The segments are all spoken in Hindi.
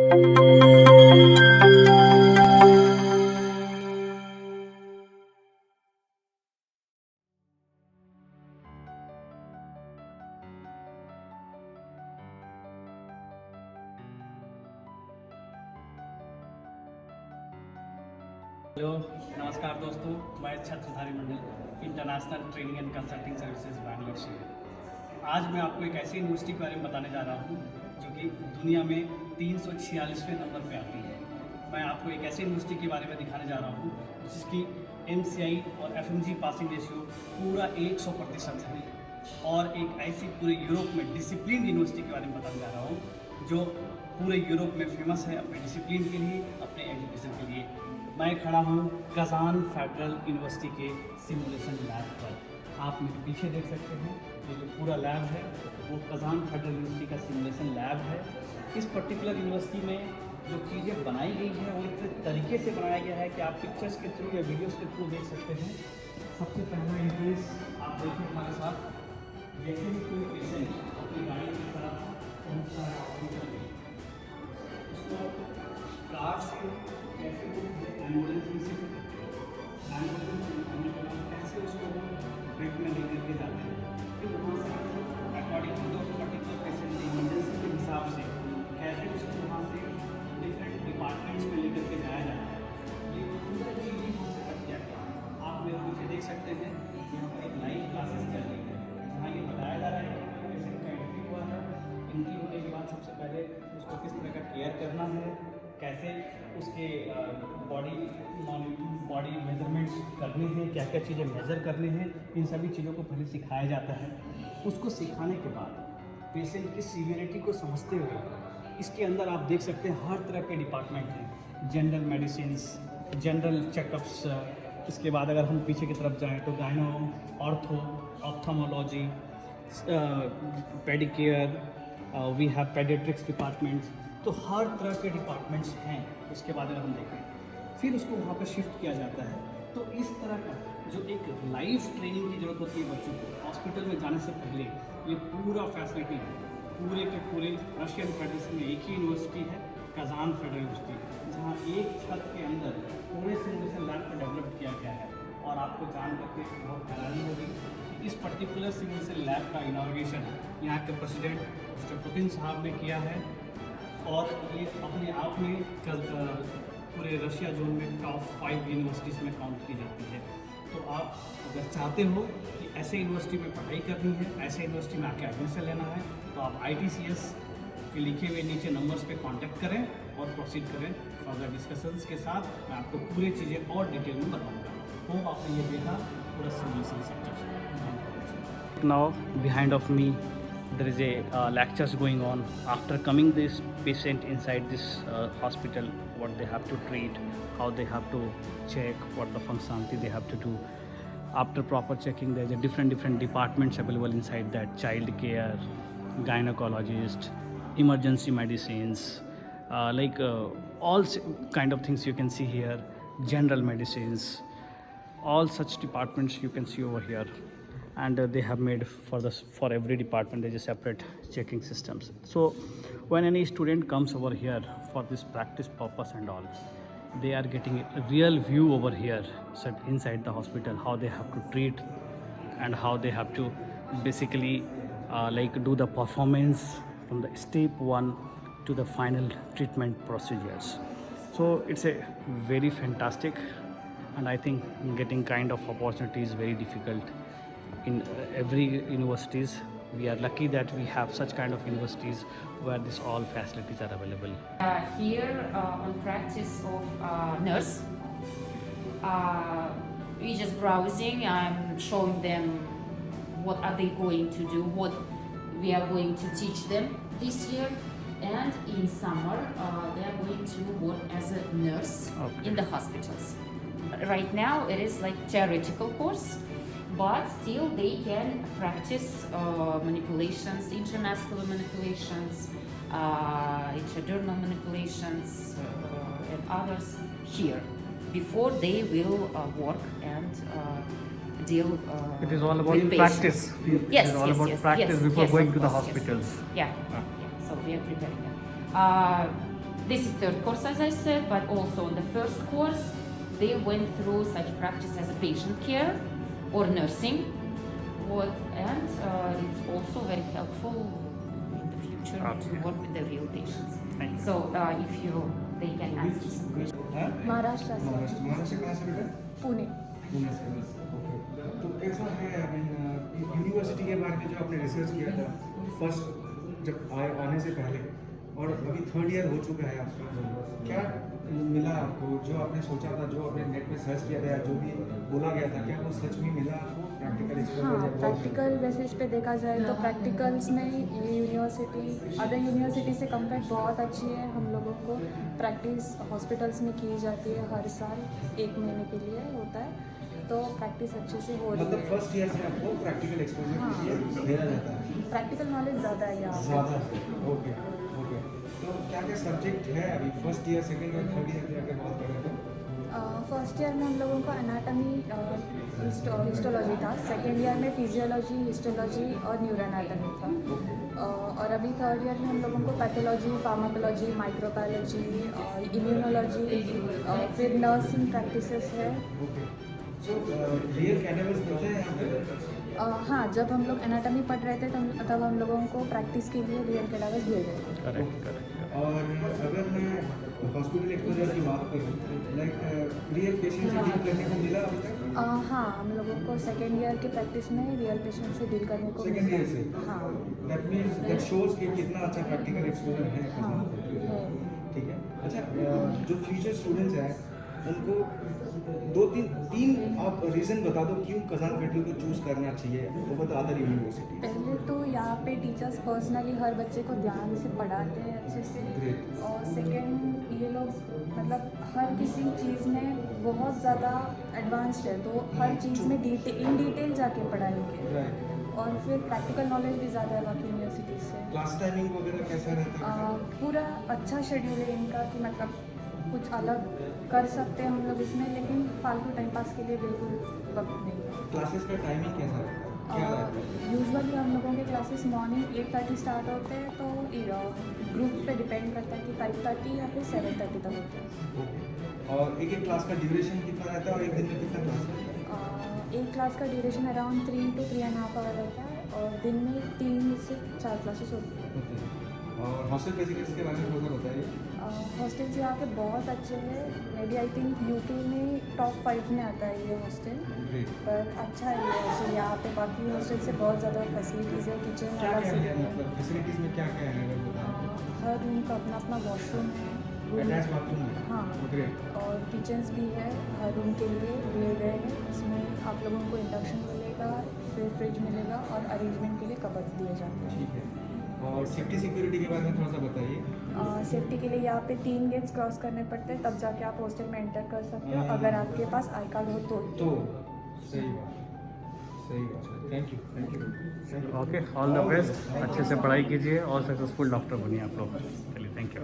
हेलो, नमस्कार दोस्तों। मैं Chhatradhari Mandal international training and consulting services Bangalore से। आज मैं आपको एक ऐसी यूनिवर्सिटी के बारे में बताने जा रहा हूँ जो कि दुनिया में 346वें नंबर पे आती है। मैं आपको एक ऐसी यूनिवर्सिटी के बारे में दिखाने जा रहा हूँ जिसकी MCI और FMG पासिंग रेशियो पूरा 100% है, और एक ऐसी पूरे यूरोप में डिसिप्लिन यूनिवर्सिटी के बारे में बताने जा रहा हूँ जो पूरे यूरोप में फेमस है अपने डिसिप्लिन के लिए, अपने एजुकेशन के लिए। मैं खड़ा हूँ कजान फेडरल यूनिवर्सिटी के सिमुलेशन लैब पर। आप मेरे पीछे देख सकते हैं, ये जो पूरा लैब है वो कजान फेडरल यूनिवर्सिटी का सिमुलेशन लैब है। इस पर्टिकुलर यूनिवर्सिटी में जो चीज़ें बनाई गई हैं वो इतने तरीके से बनाया गया है कि आप पिक्चर्स के थ्रू या वीडियोस के थ्रू देख सकते हैं। सबसे पहला इंट्रेंस आप देखिए हमारे साथ, जैसे भी कोई पेशेंट अपनी गाड़ी की तरफ पहुँचता है हॉस्पिटल में, उसको कार से कैसे एम्बुलेंस में शिफ्ट करते हैं, कैसे उसको बेड में लेकर के जाते हैं, फिर वहाँ से अकॉर्डिंग टू दो पर्टिकुलर पेशेंट की इमरजेंसी के हिसाब से कैसे उसको वहाँ से डिफरेंट डिपार्टमेंट्स में लेकर के जाया जाता है। ये पूरा चीज़ यहाँ से कर दिया गया। आप मेरे पीछे देख सकते हैं, यहाँ पर एक लाइव क्लासेस चल रही है जहाँ ये बताया जा रहा है कि पेशेंट का एंट्री हुआ है। एंट्री होने के बाद सबसे पहले उसको किस तरह का केयर करना है, कैसे उसके बॉडी मेजरमेंट्स करने हैं, क्या क्या चीज़ें मेज़र करने हैं, इन सभी चीज़ों को पहले सिखाया जाता है। उसको सिखाने के बाद पेशेंट की सीवियरिटी को समझते हुए इसके अंदर आप देख सकते हैं हर तरह के डिपार्टमेंट हैं। जनरल मेडिसिन्स, जनरल चेकअप्स, इसके बाद अगर हम पीछे की तरफ जाएँ तो gynae, ortho, ophthalmology, pedicare, we have paediatrics departments. तो हर तरह के डिपार्टमेंट्स हैं। उसके बाद अगर हम देखें फिर उसको वहाँ पर शिफ्ट किया जाता है। तो इस तरह का जो एक लाइफ ट्रेनिंग की ज़रूरत होती है बच्चों को हॉस्पिटल में जाने से पहले, ये पूरा फैसिलिटी पूरे के पूरे रशियन फेडरेशन में एक ही यूनिवर्सिटी है, कजान फेडरल यूनिवर्सिटी, जहाँ एक छत के अंदर पूरे सिमुलेशन लैब को डेवलप किया गया है। और आपको जान करके बहुत हैरानी होगी कि इस पर्टिकुलर सिमुलेशन लैब का इनॉग्रेशन यहाँ के प्रेसिडेंट मिस्टर पुतिन साहब ने किया है, और ये अपने आप में पूरे रशिया जोन में टॉप 5 यूनिवर्सिटीज़ में काउंट की जाती है। तो आप अगर चाहते हो कि ऐसे यूनिवर्सिटी में पढ़ाई करनी है, ऐसे यूनिवर्सिटी में आके एडमिशन लेना है, तो आप ITCS के लिखे हुए नीचे नंबर्स पे कांटेक्ट करें और प्रोसीड करें फर्दर डिस्कशंस के साथ। मैं आपको पूरी चीज़ें और डिटेल में बताऊँगा। होप आपने ये देखा पूरा simulation sector. Now behind of me there is a lectures going on. After coming this patient inside this hospital, what they have to treat, how they have to check, what the functionality they have to do. After proper checking, there is a different departments available inside that: child care, gynecologist, emergency medicines, all kind of things you can see here, general medicines, all such departments you can see over here. And they have made for every department there is a separate checking systems. So when any student comes over here for this practice purpose and all, they are getting a real view over here, so inside the hospital, how they have to treat and how they have to basically do the performance from the step 1 to the final treatment procedures. So it's a very fantastic, and I think getting kind of opportunity is very difficult in every universities. We are lucky that we have such kind of universities where this all facilities are available. Here on practice of nurse, we just browsing. I'm showing them what are they going to do, what we are going to teach them this year, and in summer they are going to work as a nurse in the hospitals. Right now it is like theoretical course, but still they can practice manipulations, intramuscular manipulations, intradermal manipulations, and others here before they will work and deal It is all about with practice. patients. It is all about practice before going to the hospitals. Yeah. So we are preparing them. This is third course, as I said, but also in the first course, they went through such practice as patient care or nursing, and it's also very helpful in the future to work with the real patients. So they can ask you some questions. Maharashtra से महाराष्ट्र कहाँ से बेटा? पुणे पुणे से। ओके। तो कैसा है यूनिवर्सिटी के बारे में जो आपने रिसर्च किया था फर्स्ट जब आने से पहले और अभी थर्ड ईयर हो चुका है आपका, क्या मिला आपको? जो आपने सोचा था, जो आपने नेट में सर्च किया था या जो भी बोला गया था, क्या वो सच में मिला आपको? प्रैक्टिकल हाँ, प्रैक्टिकल बेसिस पे देखा जाए तो प्रैक्टिकल्स में ये यूनिवर्सिटी अदर यूनिवर्सिटी से कंपेयर बहुत अच्छी है। हम लोगों को प्रैक्टिस हॉस्पिटल्स में की जाती है, हर साल 1 महीने के लिए होता है, तो प्रैक्टिस अच्छे से हो रही मतलब है। फर्स्ट ईयर से आपको प्रैक्टिकल एक्सपोजर के लिए भेजा जाता है? प्रैक्टिकल नॉलेज ज़्यादा है यहाँ पे। ज़्यादा। Okay okay. तो क्या क्या सब्जेक्ट है अभी first year, second year, third year की अगर बात करें तो? फर्स्ट ईयर में हम लोगों को एनाटॉमी हिस्टोलॉजी था, सेकेंड ईयर में फिजियोलॉजी, हिस्टोलॉजी और न्यूरो एनाटॉमी था, और अभी थर्ड ईयर में हम लोगों को पैथोलॉजी, फार्माकोलॉजी, माइक्रोबायोलॉजी, इम्यूनोलॉजी, फिर नर्सिंग प्रैक्टिसेस है। ओके। सो रियल कैडेवर्स मिलते हैं यहाँ पे? हाँ, जब हम लोग एनाटॉमी पढ़ रहे थे तब हम लोगों को प्रैक्टिस के लिए रियल कैडावर्स दिए गए थे। करेक्ट। और अगर मैं हॉस्पिटल एक्सपोजर की बात करूँ, लाइक रियल पेशेंट से डील करने को मिला अभी तक? हाँ, हम लोगों को सेकेंड ईयर की प्रैक्टिस में रियल पेशेंट से डील करने को सेकेंड ईयर से? हाँ। दैट मीन्स दैट शोज कि कितना अच्छा प्रैक्टिकल एक्सपोजर है। हाँ, ठीक है। अच्छा, जो फ्यूचर स्टूडेंट्स हैं उनको तीन आप रीज़न बता दो क्यों कज़ान फैकल्टी को चूज़ करना चाहिए ओवर द अदर यूनिवर्सिटी। पहले तो यहाँ पे टीचर्स पर्सनली हर बच्चे को ध्यान से पढ़ाते हैं अच्छे से, Great. और सेकेंड ये लोग मतलब हर किसी चीज़ में बहुत ज़्यादा एडवांस्ड है, तो हर चीज़ में इन डिटेल जाके पढ़ाएंगे, राइट। और फिर प्रैक्टिकल नॉलेज भी ज़्यादा है बाकी यूनिवर्सिटीज़ से। क्लास टाइमिंग वगैरह कैसा रहता है? पूरा अच्छा शेड्यूल है इनका कि मतलब कुछ अलग कर सकते हैं हम लोग इसमें, लेकिन फालतू टाइम पास के लिए बिल्कुल वक्त नहीं है। क्लासेस का टाइमिंग कैसा रहता है? क्या रहता है? यूजुअली हम लोगों के क्लासेस मॉर्निंग 8:30 स्टार्ट होते हैं, तो ग्रुप पे डिपेंड करता है कि 5:30 या फिर 7:30 तक होते हैं। ओके। और एक क्लास का ड्यूरेशन कितना रहता है और एक दिन में कितना क्लास रहता है? एक क्लास का ड्यूरेशन अराउंड 3 to 3.5 आवर रहता है, और दिन में 3 से 4 क्लासेस होती हैं। होते हैं। और हॉस्टल फैसिलिटीज़ के बारे में थोड़ा सा बताइए। हॉस्टल्स यहाँ के बहुत अच्छे हैं, may be I think UP में टॉप 5 में आता है ये हॉस्टल, ग्रेट। पर अच्छा है ये हॉस्टल। यहाँ पे बाकी हॉस्टल से बहुत ज़्यादा फैसिलिटीज़ है, किचन क्या क्या है अलग मतलब फैसिलिटीज़ में क्या क्या है अगर बताएं? हर रूम का अपना अपना वॉशरूम है, अटैच बाथरूम है? हाँ, ग्रेट। और किचन्स भी है हर रूम के लिए दिए गए हैं। इसमें आप लोगों को इंडक्शन मिलेगा, फिर फ्रिज मिलेगा, और अरेंजमेंट के लिए कबर्ड्स दिए जाते हैं। ठीक है। और सेफ्टी सिक्योरिटी के बारे में थोड़ा सा बताइए। सेफ्टी के लिए यहाँ पे 3 गेट्स क्रॉस करने पड़ते हैं, तब जाके आप हॉस्टल में एंटर कर सकते हो, अगर आपके पास आई कार्ड हो तो। सही बात। Thank you. Okay, all the best. अच्छे से पढ़ाई कीजिए और सक्सेसफुल डॉक्टर बनिए आप लोग। चलिए, thank you.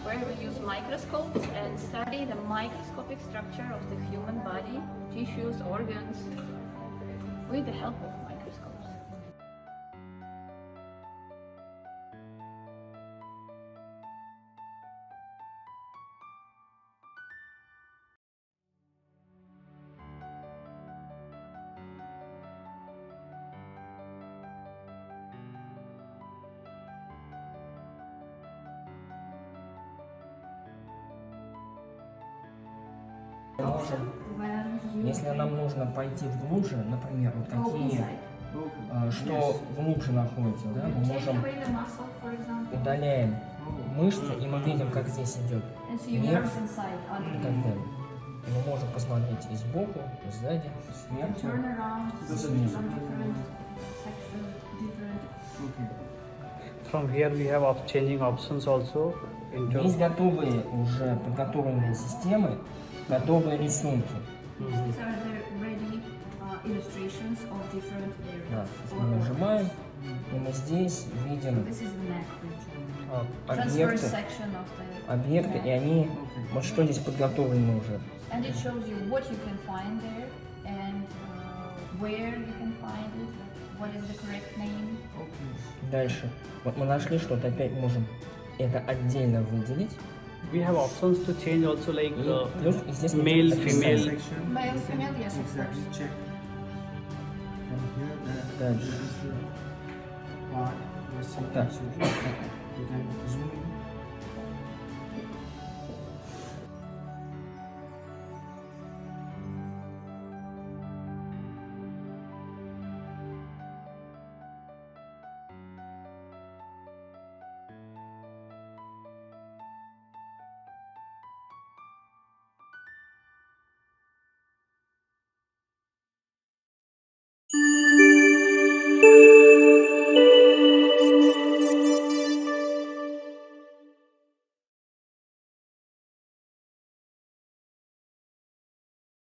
where we use microscopes and study the microscopic structure of the human body, tissues, organs, with the help of microscopes. Можем, если нам нужно пойти глубже, например, вот такие, что глубже находится, да, мы можем удаляем мышцы, и мы видим, как здесь идет нерв и так далее. И посмотреть и сбоку, и сзади, и сверху. Turn around Снизу. from different sections, different. Okay. From here we have changing options also. Есть готовые уже подготовленные системы, готовые рисунки. These are the ready illustrations of different Да, areas. мы нажимаем, и мы здесь видим This is the neck region. Transverse объекты, section of the объекты, и neck. они, вот что здесь подготовлено уже. And it shows you what you can find there and where you can find it, what is the correct name. Дальше. Вот мы нашли что-то, опять можем это отдельно выделить. We have options to change also like И плюс и здесь male, можно female. описать. Section. Male, female, yes, of Exactly. course. Check. From here, that Дальше. this is the part where Так. you can zoom in.